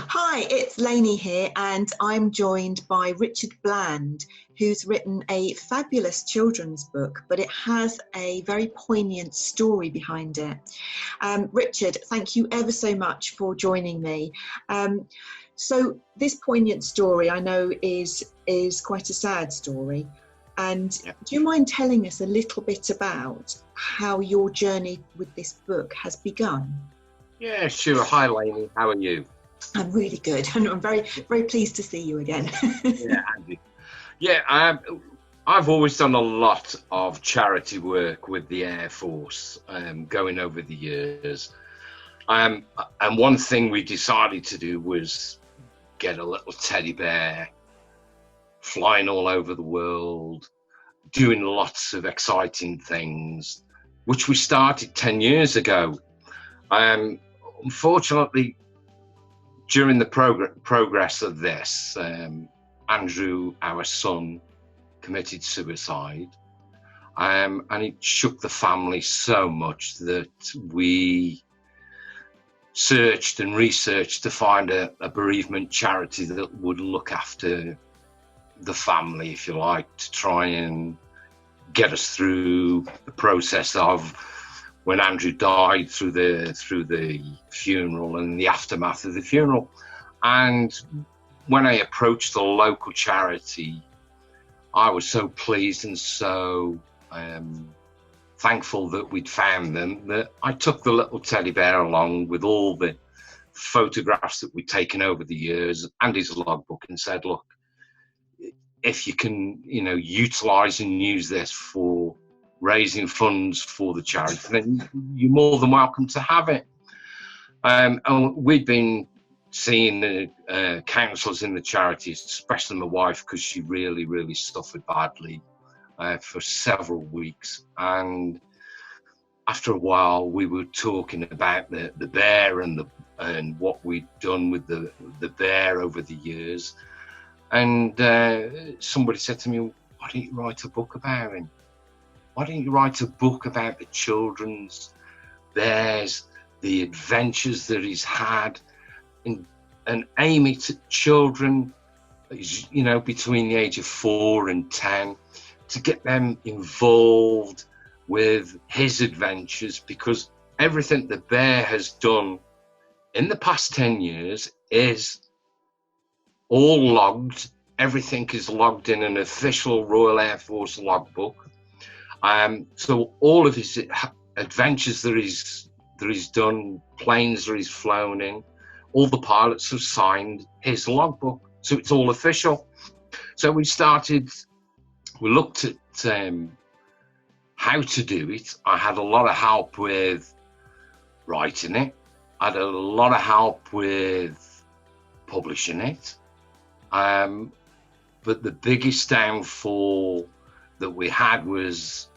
Hi, it's Lainey here, and I'm joined by Richard Bland, who's written a fabulous children's book, but it has a very poignant story behind it. Richard, thank you ever so much for joining me. So this poignant story, I know, is quite a sad story. And do you mind telling us a little bit about how your journey with this book has begun? Yeah, sure. Hi, Lainey. How are you? I'm really good, and I'm very, very pleased to see you again. Yeah, Andy. Yeah, I've always done a lot of charity work with the Air Force, going over the years. And one thing we decided to do was get a little teddy bear, flying all over the world, doing lots of exciting things, which we started 10 years ago. Unfortunately, during the progress of this, Andrew, our son, committed suicide, and it shook the family so much that we searched and researched to find a bereavement charity that would look after the family, if you like, to try and get us through the process of when Andrew died, through the funeral and the aftermath of the funeral. And when I approached the local charity, I was so pleased and so thankful that we'd found them, that I took the little teddy bear along with all the photographs that we'd taken over the years and his logbook, and said, look, if you can, utilize and use this for raising funds for the charity, then you're more than welcome to have it. And we'd been seeing the counsellors in the charity, especially my wife, because she really, really suffered badly for several weeks. And after a while, we were talking about the bear and what we'd done with the bear over the years. And somebody said to me, why don't you write a book about him? Why don't you write a book about the children's bears, the adventures that he's had, and aim it at children, between the age of 4 and 10, to get them involved with his adventures, because everything the bear has done in the past 10 years is all logged. Everything is logged in an official Royal Air Force logbook. So all of his adventures that he's done, planes that he's flown in, all the pilots have signed his logbook, so it's all official. So we looked at how to do it. I had a lot of help with writing it. I had a lot of help with publishing it. But the biggest downfall that we had was,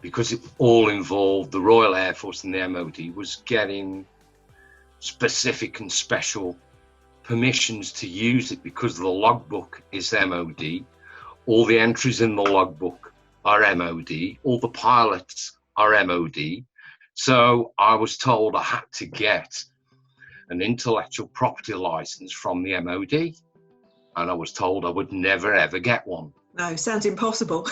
because it all involved the Royal Air Force and the MOD, was getting specific and special permissions to use it, because the logbook is MOD. All the entries in the logbook are MOD. All the pilots are MOD. So I was told I had to get an intellectual property license from the MOD. And I was told I would never, ever get one. No, sounds impossible.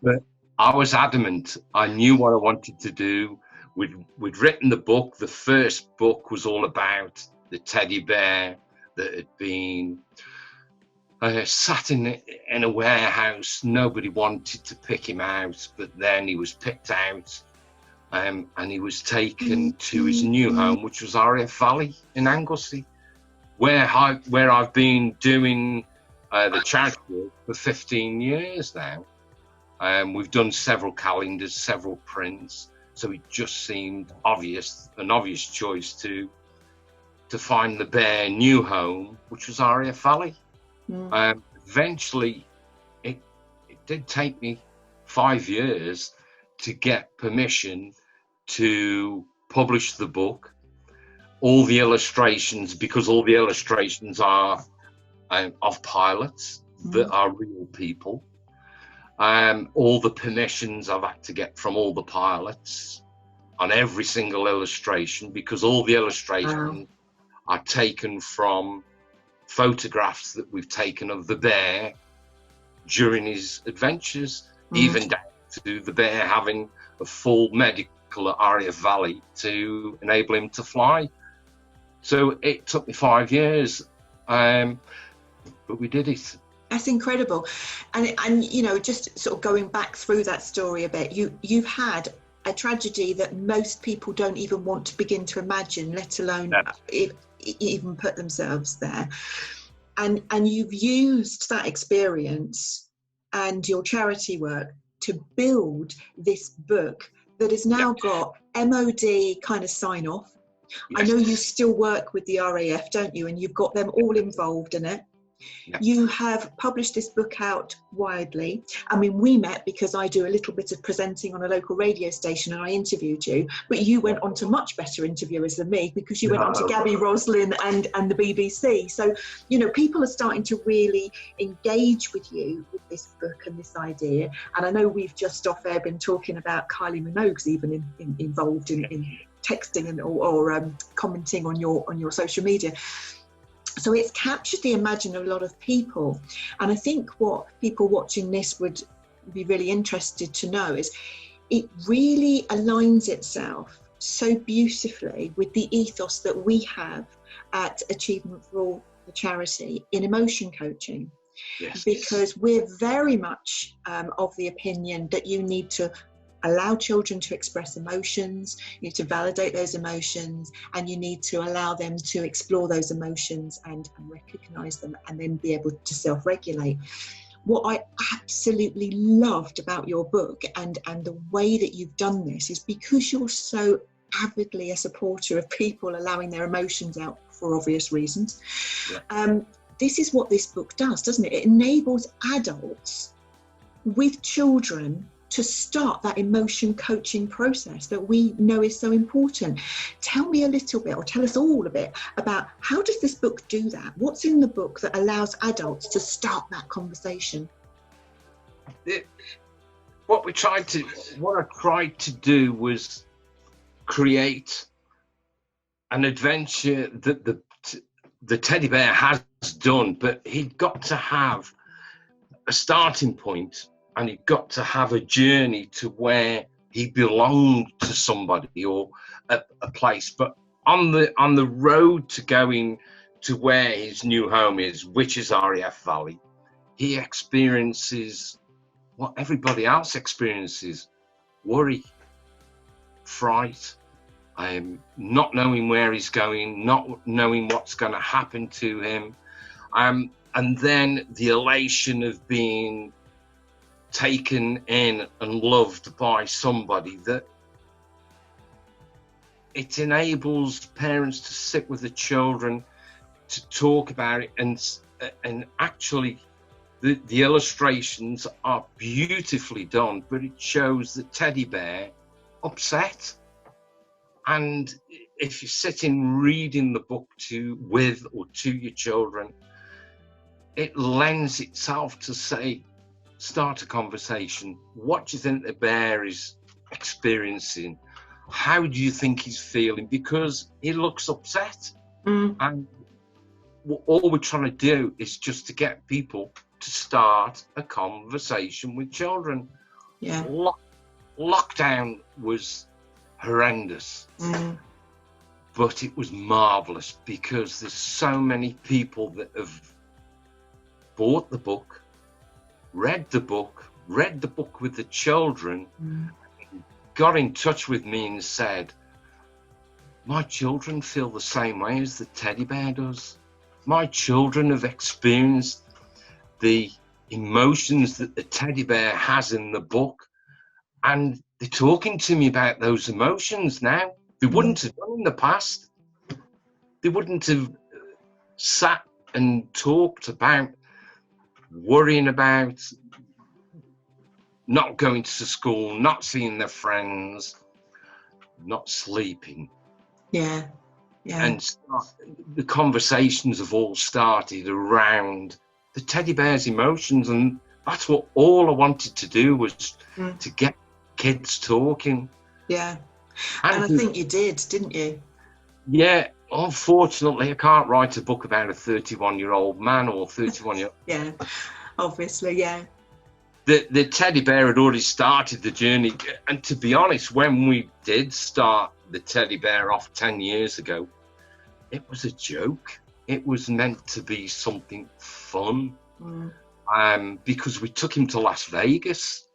But I was adamant. I knew what I wanted to do. We'd written the book. The first book was all about the teddy bear that had been sat in a warehouse. Nobody wanted to pick him out, but then he was picked out, and he was taken to his new home, which was RAF Valley in Anglesey, where I've been doing the charity work for 15 years now. We've done several calendars, several prints, so it just seemed an obvious choice to find the bear new home, which was RAF Valley. Eventually, it did take me 5 years to get permission to publish the book. All the illustrations, because all the illustrations are of pilots that are real people. All the permissions I've had to get from all the pilots on every single illustration, because all the illustrations are taken from photographs that we've taken of the bear during his adventures, even down to the bear having a full medical at RAF Valley to enable him to fly. So it took me 5 years, but we did it. That's incredible. And you know, just sort of going back through that story a bit, you've had a tragedy that most people don't even want to begin to imagine, let alone even put themselves there. And you've used that experience and your charity work to build this book that has now got MOD kind of sign off. I know you still work with the RAF, don't you? And you've got them all involved in it. You have published this book out widely. I mean, we met because I do a little bit of presenting on a local radio station and I interviewed you, but you went on to much better interviewers than me because you went on to Gabby Roslin and the BBC. So, you know, people are starting to really engage with you with this book and this idea. And I know we've just off air been talking about Kylie Minogue's even involved in texting and or commenting on your social media. So it's captured the imagination of a lot of people. And I think what people watching this would be really interested to know is it really aligns itself so beautifully with the ethos that we have at Achievement for All, the charity, in emotion coaching. Yes. Because we're very much of the opinion that you need to allow children to express emotions, you need to validate those emotions, and you need to allow them to explore those emotions and recognize them and then be able to self-regulate. What I absolutely loved about your book and the way that you've done this is because you're so avidly a supporter of people allowing their emotions out for obvious reasons. This is what this book does, doesn't it? It enables adults with children to start that emotion coaching process that we know is so important. Tell me a little bit, or tell us all a bit, about how does this book do that? What's in the book that allows adults to start that conversation? What I tried to do was create an adventure that the teddy bear has done, but he'd got to have a starting point. And he got to have a journey to where he belonged to somebody or a place. But on the road to going to where his new home is, which is RAF Valley, he experiences what everybody else experiences: worry, fright, not knowing where he's going, not knowing what's going to happen to him, and then the elation of being taken in and loved by somebody. That it enables parents to sit with the children to talk about it, and actually the illustrations are beautifully done, but it shows the teddy bear upset. And if you're sitting reading the book with or to your children, it lends itself to start a conversation. What do you think the bear is experiencing? How do you think he's feeling? Because he looks upset. And all we're trying to do is just to get people to start a conversation with children. Lockdown was horrendous, but it was marvelous because there's so many people that have bought the book, read the book with the children, got in touch with me and said, my children feel the same way as the teddy bear does. My children have experienced the emotions that the teddy bear has in the book, and they're talking to me about those emotions now. They wouldn't have done in the past. They wouldn't have sat and talked about worrying about not going to school, not seeing their friends, not sleeping. And the conversations have all started around the teddy bear's emotions, and that's what all I wanted to do was to get kids talking. And I think you did, didn't you? unfortunately, I can't write a book about a 31-year-old man or 31-year-old. Yeah, obviously, yeah. The teddy bear had already started the journey. And to be honest, when we did start the teddy bear off 10 years ago, it was a joke. It was meant to be something fun. Because we took him to Las Vegas.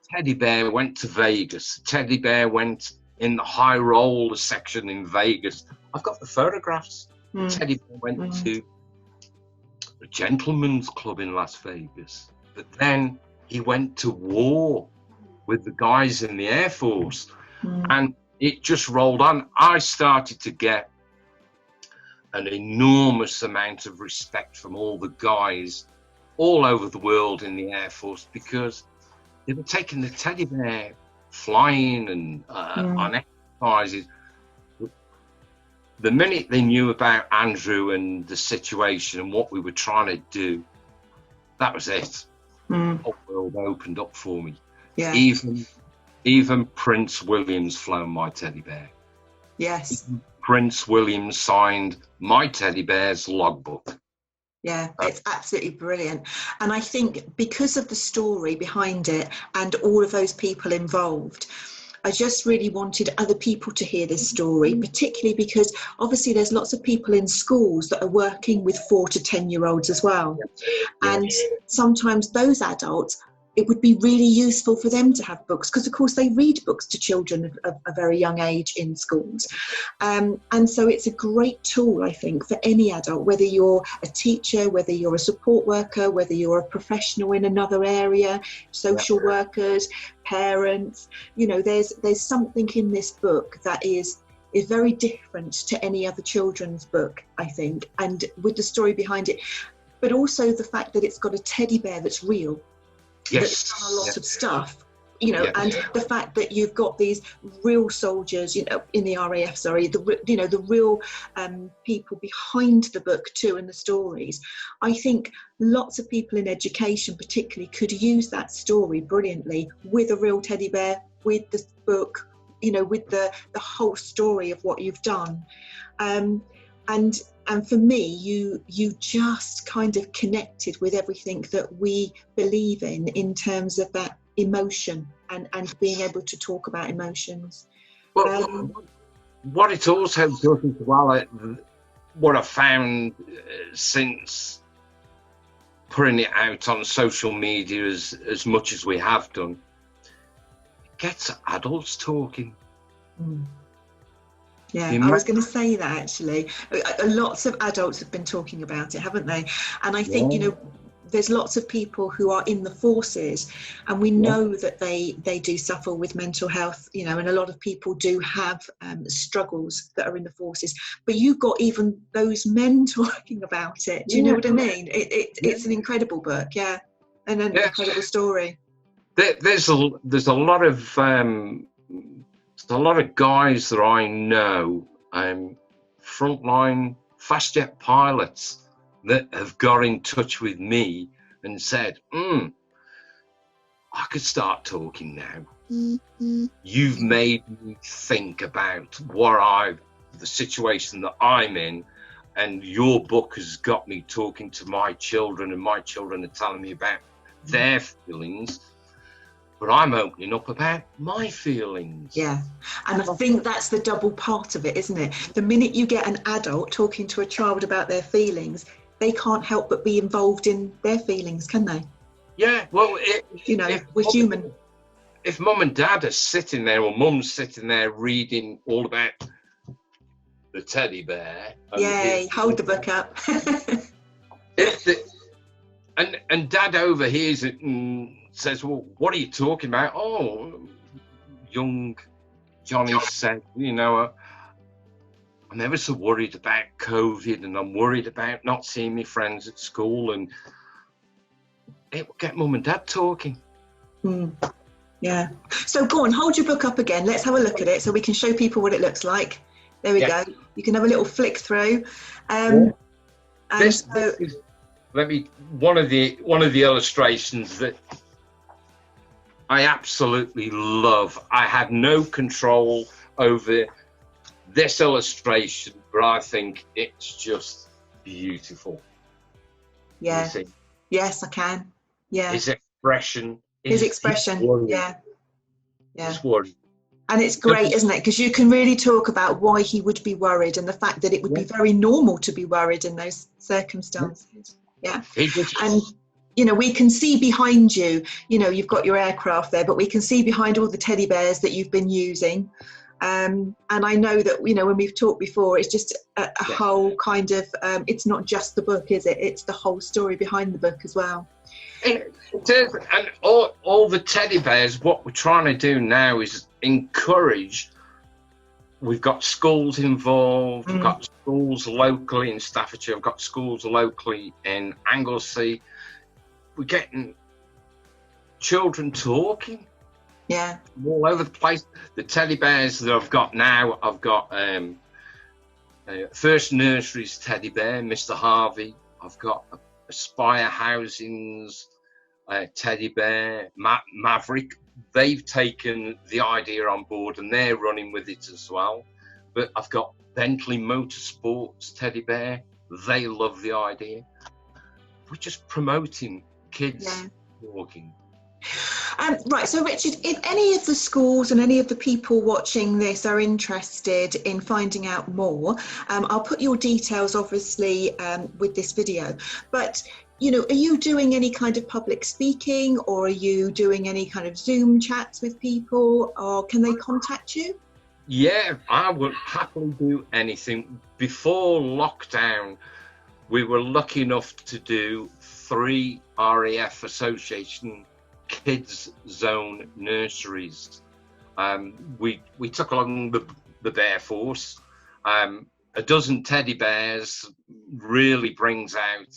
Teddy bear went to Vegas. Teddy bear went in the high roller section in Vegas. I've got the photographs. Teddy bear went to a gentleman's club in Las Vegas. But then he went to war with the guys in the Air Force. And it just rolled on. I started to get an enormous amount of respect from all the guys all over the world in the Air Force, because they were taking the teddy bear flying and on exercises. The minute they knew about Andrew and the situation and what we were trying to do, that was it. The whole world opened up for me. Yeah. Even Prince William's flown my teddy bear. Yes. Prince William signed my teddy bear's logbook. Yeah, it's absolutely brilliant. And I think because of the story behind it and all of those people involved, I just really wanted other people to hear this story, particularly because obviously there's lots of people in schools that are working with 4 to 10-year-olds as well. And sometimes those adults, it would be really useful for them to have books, because of course they read books to children of a very young age in schools. And so it's a great tool, I think, for any adult, whether you're a teacher, whether you're a support worker, whether you're a professional in another area, social workers, parents. You know, there's something in this book that is very different to any other children's book, I think, and with the story behind it, but also the fact that it's got a teddy bear that's real. That's done a lot of stuff, you know, and the fact that you've got these real soldiers, you know, in the RAF, the real people behind the book too, and the stories. I think lots of people in education particularly could use that story brilliantly with a real teddy bear, with the book, you know, with the whole story of what you've done. And for me, you just kind of connected with everything that we believe in terms of that emotion and being able to talk about emotions. Well, what it also does as well, what I found since putting it out on social media as much as we have done, it gets adults talking. Yeah, I was going to say that actually. Lots of adults have been talking about it, haven't they? And I think, you know, there's lots of people who are in the forces, and we know that they do suffer with mental health, you know, and a lot of people do have struggles that are in the forces. But you've got even those men talking about it. Do you know what I mean? It's an incredible book, and an incredible story. There's a lot of a lot of guys that I know, frontline fast jet pilots, that have got in touch with me and said, I could start talking now. You've made me think about the situation that I'm in, and your book has got me talking to my children, and my children are telling me about their feelings. But I'm opening up about my feelings. Yeah, and I think that's the double part of it, isn't it? The minute you get an adult talking to a child about their feelings, they can't help but be involved in their feelings, can they? Yeah, well, we're human. If mum and dad are sitting there, or mum's sitting there reading all about the teddy bear. Yay, hold the book up. and dad overhears it and says, well, what are you talking about? Oh, young Johnny said, you know, I'm ever so worried about COVID, and I'm worried about not seeing my friends at school, and it will get mum and dad talking. Yeah. So go on, hold your book up again. Let's have a look at it so we can show people what it looks like. There we go. You can have a little flick through. This is, one of the illustrations that I absolutely love. I had no control over this illustration, but I think it's just beautiful. Yeah. Yes, I can. Yeah. His expression. His expression. Yeah. Yeah. He's worried. And it's great, isn't it? Because you can really talk about why he would be worried and the fact that it would be very normal to be worried in those circumstances. Yeah. And, you know, we can see behind you, you know, you've got your aircraft there, but we can see behind all the teddy bears that you've been using. And I know that, you know, when we've talked before, it's just a whole kind of, it's not just the book, is it? It's the whole story behind the book as well. It is, and all the teddy bears, what we're trying to do now is encourage. We've got schools involved, we've got schools locally in Staffordshire, we've got schools locally in Anglesey. We're getting children talking. Yeah. All over the place. The teddy bears that I've got now, I've got First Nurseries teddy bear, Mr. Harvey. I've got Aspire Housing's teddy bear, Maverick. They've taken the idea on board and they're running with it as well. But I've got Bentley Motorsports teddy bear. They love the idea. We're just promoting kids walking. Right, so Richard, if any of the schools and any of the people watching this are interested in finding out more, I'll put your details obviously with this video, but you know, are you doing any kind of public speaking, or are you doing any kind of Zoom chats with people, or can they contact you? Yeah, I would happily do anything. Before lockdown, we were lucky enough to do 3 RAF Association Kids Zone nurseries. We took along the Bear Force. A dozen teddy bears really brings out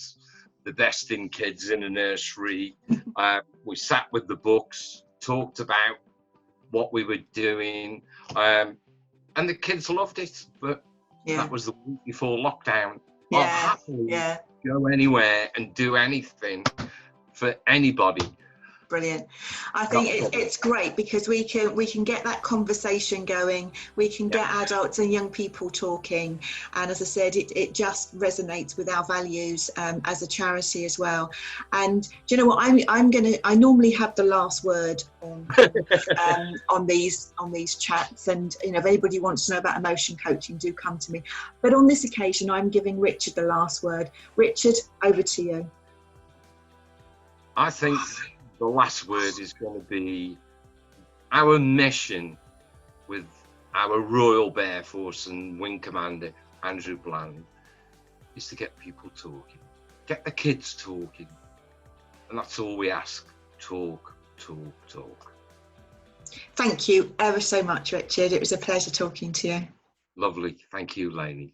the best in kids in a nursery. We sat with the books, talked about what we were doing, and the kids loved it. But that was the week before lockdown. I'll happily go anywhere and do anything for anybody. Brilliant. I think it's great because we can get that conversation going. We can get adults and young people talking, and as I said, it just resonates with our values as a charity as well. And do you know what? I normally have the last word on these chats, and you know, if anybody wants to know about emotion coaching, do come to me. But on this occasion, I'm giving Richard the last word. Richard, over to you. I think the last word is going to be our mission with our Royal Bear Force and Wing Commander Andrew Bland is to get people talking, get the kids talking, and that's all we ask. Talk, talk, talk. Thank you ever so much, Richard. It was a pleasure talking to you. Lovely. Thank you, Lainey.